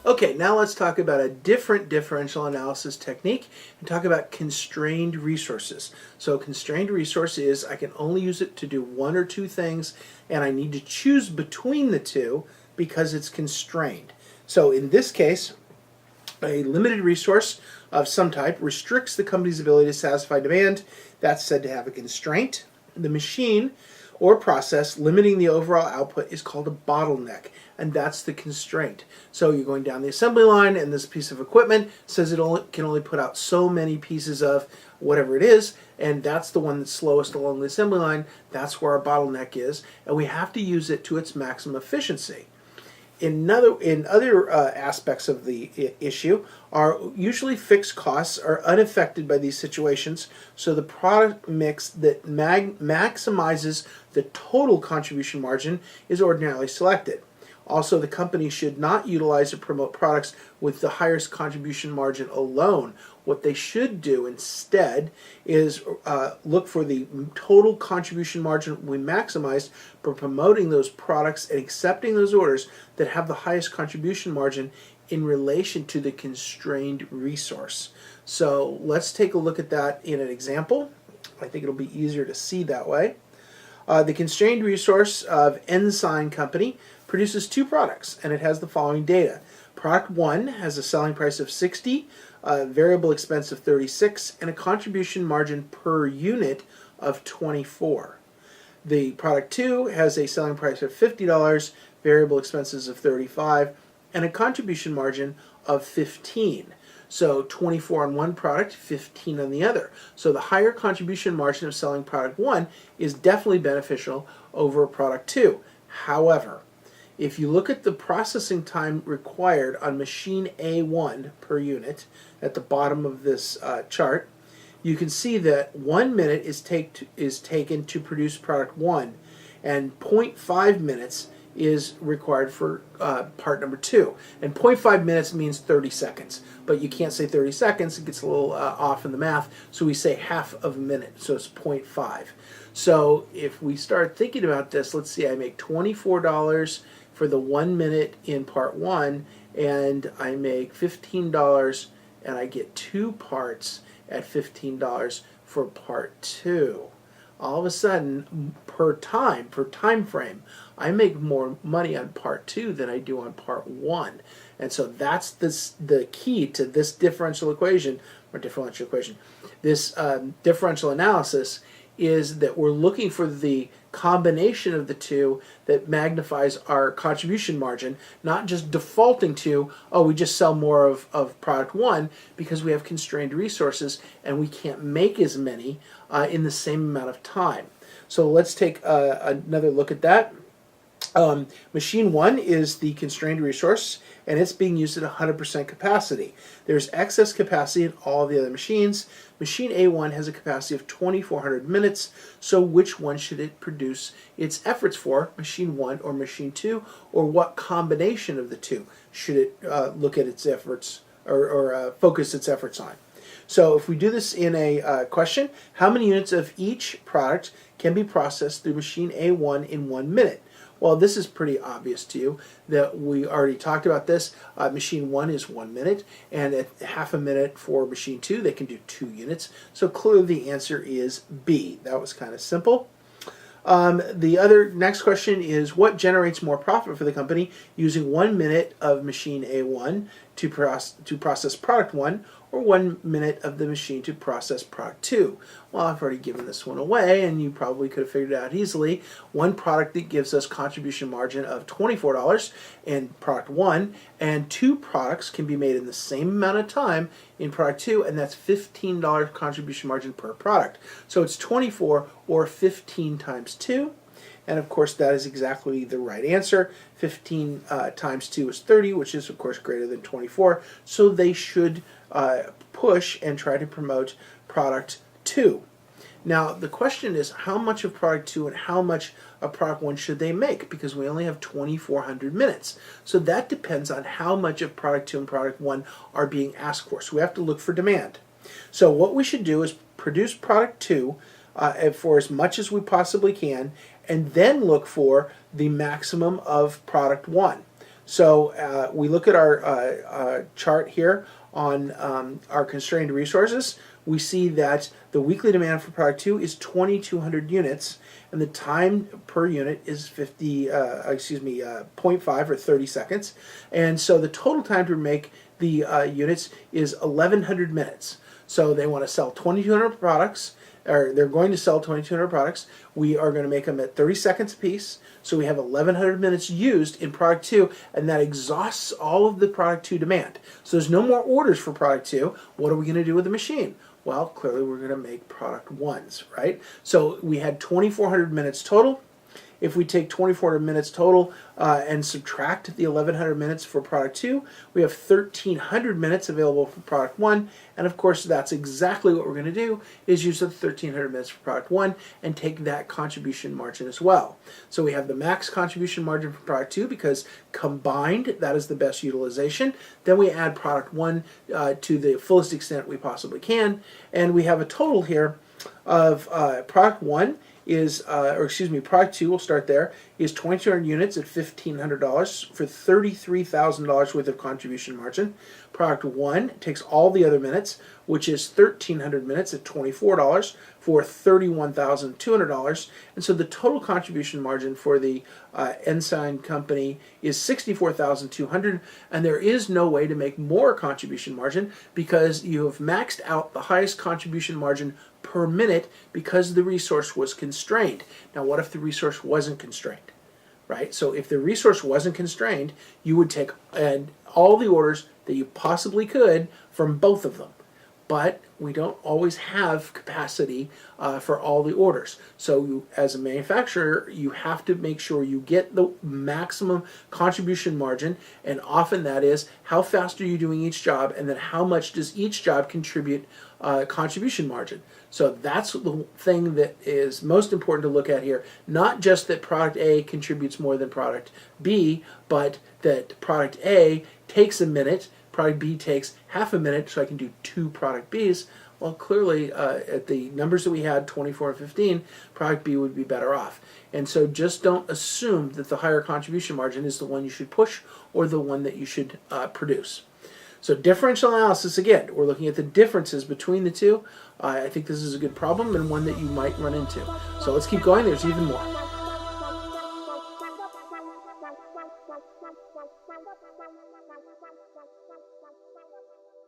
Okay, now let's talk about a different differential analysis technique and talk about constrained resources. So constrained resource is I can only use it to do one or two things, and I need to choose between the two because it's constrained. So in this case, a limited resource of some type restricts the company's ability to satisfy demand. That's said to have a constraint. The machine or process limiting the overall output is called a bottleneck, and that's the constraint. So you're going down the assembly line, and this piece of equipment says it can only put out so many pieces of whatever it is, and that's the one that's slowest along the assembly line. That's where our bottleneck is, and we have to use it to its maximum efficiency. In other aspects of the issue are usually fixed costs are unaffected by these situations, so the product mix that maximizes the total contribution margin is ordinarily selected. Also, the company should not utilize or promote products with the highest contribution margin alone. What they should do instead is look for the total contribution margin we maximized by promoting those products and accepting those orders that have the highest contribution margin in relation to the constrained resource. So let's take a look at that in an example. I think it'll be easier to see that way. The constrained resource of Ensign Company produces two products, and it has the following data. Product 1 has a selling price of 60, a variable expense of 36, and a contribution margin per unit of 24. The product 2 has a selling price of $50, variable expenses of 35, and a contribution margin of 15. So 24 on one product, 15 on the other. So the higher contribution margin of selling product 1 is definitely beneficial over product 2. However, if you look at the processing time required on machine A1 per unit at the bottom of this chart, you can see that 1 minute is taken to produce product 1, and 0.5 minutes is required for part number 2. And 0.5 minutes means 30 seconds, but you can't say 30 seconds, it gets a little off in the math, so we say half of a minute, so it's 0.5. So if we start thinking about this, let's see, I make $24 for the 1 minute in part 1, and I make $15, and I get 2 parts at $15 for part 2. All of a sudden, per time frame, I make more money on part 2 than I do on part 1. And so that's the key to this differential equation. This differential analysis is that we're looking for the combination of the two that magnifies our contribution margin, not just defaulting to, oh, we just sell more of product 1 because we have constrained resources and we can't make as many in the same amount of time. So let's take another look at that. Machine 1 is the constrained resource, and it's being used at 100% capacity. There's excess capacity in all the other machines. Machine A1 has a capacity of 2,400 minutes, so which one should it produce its efforts for, machine 1 or machine 2, or what combination of the two should it look at its efforts or focus its efforts on? So if we do this in a question, how many units of each product can be processed through machine A1 in 1 minute? Well, this is pretty obvious to you that we already talked about this. Machine 1 is 1 minute, and at half a minute for machine 2, they can do 2 units. So clearly the answer is B. That was kind of simple. The next question is, what generates more profit for the company using 1 minute of machine A1 to process product 1, or 1 minute of the machine to process product 2? Well, I've already given this one away, and you probably could have figured it out easily. One product that gives us contribution margin of $24 in product 1, and 2 products can be made in the same amount of time in product 2, and that's $15 contribution margin per product. So it's 24 or 15 times 2. And of course, that is exactly the right answer. 15 times 2 is 30, which is of course greater than 24. So they should push and try to promote product 2. Now the question is, how much of product 2 and how much of product 1 should they make? Because we only have 2,400 minutes. So that depends on how much of product 2 and product 1 are being asked for. So we have to look for demand. So what we should do is produce product 2 for as much as we possibly can, and then look for the maximum of product 1. So we look at our chart here on our constrained resources. We see that the weekly demand for product 2 is 2,200 units, and the time per unit is 0.5 or 30 seconds. And so the total time to make the units is 1,100 minutes. So they want to sell 2,200 products, or they're going to sell 2,200 products. We are going to make them at 30 seconds a piece. So we have 1,100 minutes used in product 2, and that exhausts all of the product 2 demand. So there's no more orders for product 2. What are we going to do with the machine? Well, clearly we're going to make product 1s, right? So we had 2,400 minutes total. If we take 2,400 minutes total and subtract the 1,100 minutes for product 2, we have 1,300 minutes available for product 1. And of course, that's exactly what we're going to do, is use the 1,300 minutes for product 1 and take that contribution margin as well. So we have the max contribution margin for product 2 because combined, that is the best utilization. Then we add product 1 to the fullest extent we possibly can. And we have a total here of product 1 is, product 2, we'll start there, is 2,200 units at $1,500 for $33,000 worth of contribution margin. Product 1 takes all the other minutes, which is 1,300 minutes at $24 for $31,200. And so the total contribution margin for the Ensign company is $64,200, and there is no way to make more contribution margin because you have maxed out the highest contribution margin per minute because the resource was constrained. Now, what if the resource wasn't constrained? Right? So if the resource wasn't constrained, you would take all the orders that you possibly could from both of them. But we don't always have capacity for all the orders. So you, as a manufacturer, you have to make sure you get the maximum contribution margin, and often that is how fast are you doing each job, and then how much does each job contribute contribution margin. So that's the thing that is most important to look at here. Not just that product A contributes more than product B, but that product A takes a minute, product B takes half a minute, so I can do 2 product Bs. Well, clearly, at the numbers that we had, 24 and 15, product B would be better off. And so just don't assume that the higher contribution margin is the one you should push or the one that you should produce. So differential analysis, again, we're looking at the differences between the two. I think this is a good problem and one that you might run into. So let's keep going. There's even more.